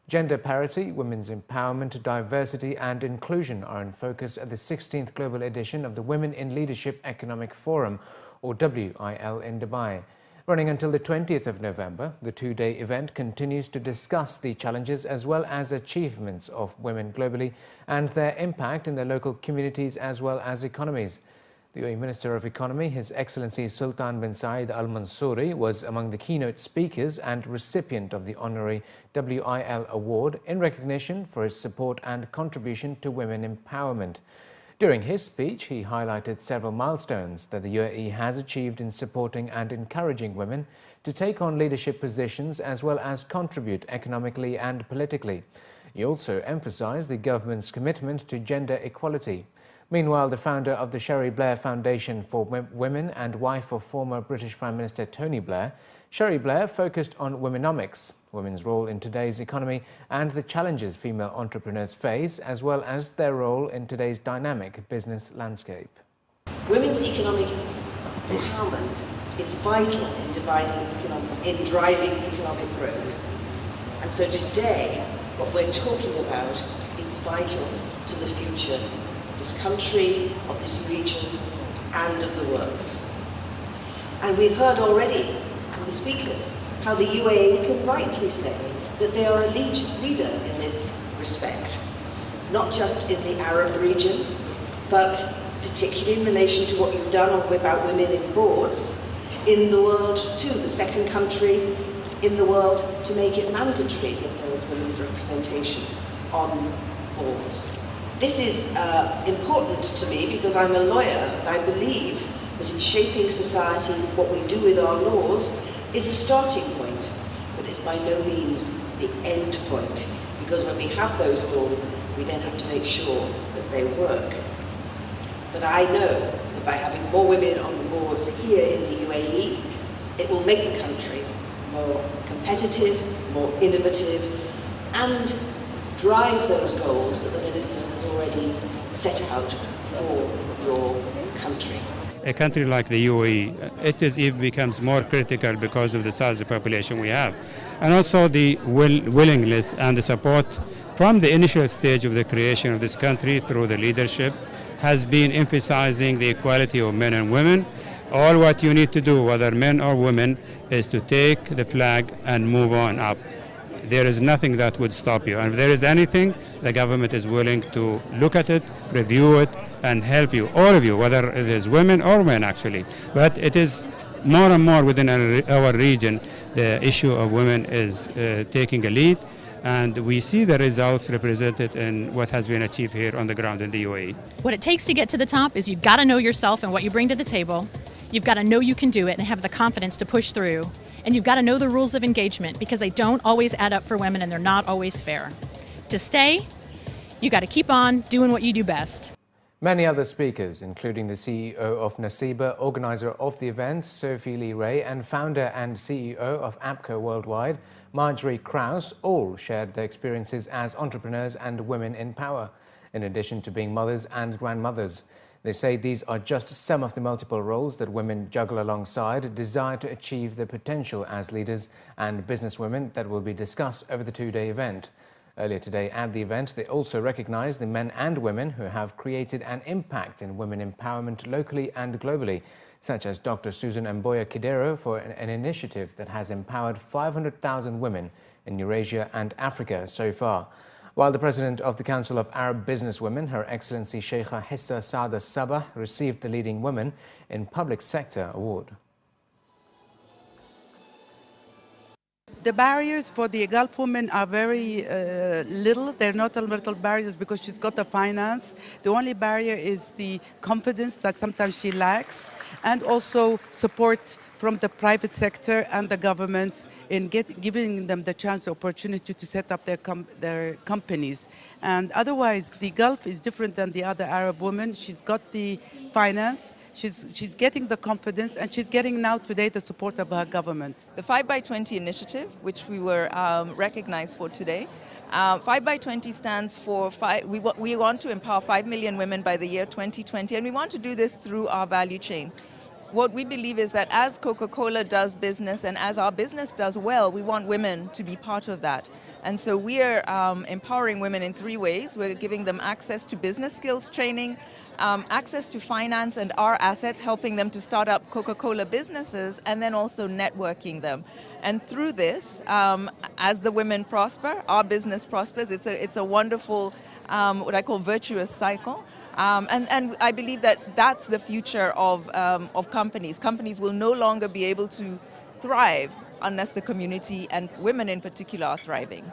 Gender parity, women's empowerment, diversity and inclusion are in focus at the 16th Global Edition of the Women in Leadership Economic Forum, or WIL, in Dubai. Running until the 20th of November, the two-day event continues to discuss the challenges as well as achievements of women globally and their impact in their local communities as well as economies. The UAE Minister of Economy, His Excellency Sultan bin Saeed Al Mansouri, was among the keynote speakers and recipient of the honorary WIL award in recognition for his support and contribution to women empowerment. During his speech, he highlighted several milestones that the UAE has achieved in supporting and encouraging women to take on leadership positions as well as contribute economically and politically. He also emphasized the government's commitment to gender equality. Meanwhile, the founder of the Cherie Blair Foundation for Women and wife of former British Prime Minister Tony Blair, Cherie Blair focused on womenomics, women's role in today's economy and the challenges female entrepreneurs face, as well as their role in today's dynamic business landscape. Women's economic empowerment is vital in driving economic growth. And so today, what we're talking about is vital to the future of this country, of this region, and of the world. And we've heard already from the speakers how the UAE can rightly say that they are a leader in this respect, not just in the Arab region, but particularly in relation to what you've done about women in boards, in the world too, the second country in the world to make it mandatory that there is women's representation on boards. This is important to me because I'm a lawyer and I believe that in shaping society, what we do with our laws is a starting point, but it's by no means the end point, because when we have those laws, we then have to make sure that they work. But I know that by having more women on the boards here in the UAE, it will make the country more competitive, more innovative, and drive those goals that the Minister has already set out for your country. A country like the UAE, it becomes more critical because of the size of the population we have. And also the willingness and the support from the initial stage of the creation of this country through the leadership has been emphasizing the equality of men and women. All what you need to do, whether men or women, is to take the flag and move on up. There is nothing that would stop you. And if there is anything, the government is willing to look at it, review it, and help you, all of you, whether it is women or men actually. But it is more and more within our region, the issue of women is taking a lead, and we see the results represented in what has been achieved here on the ground in the UAE. What it takes to get to the top is you've got to know yourself and what you bring to the table. You've got to know you can do it and have the confidence to push through. And you've got to know the rules of engagement, because they don't always add up for women and they're not always fair. To stay, you got to keep on doing what you do best. Many other speakers, including the CEO of Nasiba, organizer of the event, Sophie Lee Ray, and founder and CEO of APCO Worldwide, Marjorie Krause, all shared their experiences as entrepreneurs and women in power, in addition to being mothers and grandmothers. They say these are just some of the multiple roles that women juggle alongside a desire to achieve their potential as leaders and businesswomen that will be discussed over the two-day event. Earlier today at the event, they also recognized the men and women who have created an impact in women empowerment locally and globally, such as Dr. Susan Mboya Kidero for an initiative that has empowered 500,000 women in Eurasia and Africa so far. While the President of the Council of Arab Businesswomen, Her Excellency Sheikha Hissa Saada Sabah, received the Leading Women in Public Sector Award. The barriers for the Gulf women are very little. They're not little barriers because she's got the finance. The only barrier is the confidence that sometimes she lacks, and also support from the private sector and the governments in giving them the chance, the opportunity to set up their companies. And otherwise, the Gulf is different than the other Arab women. She's got the finance. She's getting the confidence, and she's getting now today the support of her government. The 5x20 initiative, which we were recognized for today, 5x20 stands for we want to empower 5 million women by the year 2020, and we want to do this through our value chain. what we believe is that as Coca-Cola does business and as our business does well, we want women to be part of that. And so we are empowering women in 3 ways. We're giving them access to business skills training, access to finance and our assets, helping them to start up Coca-Cola businesses, and then also networking them. And through this, as the women prosper, our business prospers. It's a wonderful, what I call virtuous cycle. And I believe that that's the future of companies. Companies will no longer be able to thrive unless the community and women in particular are thriving.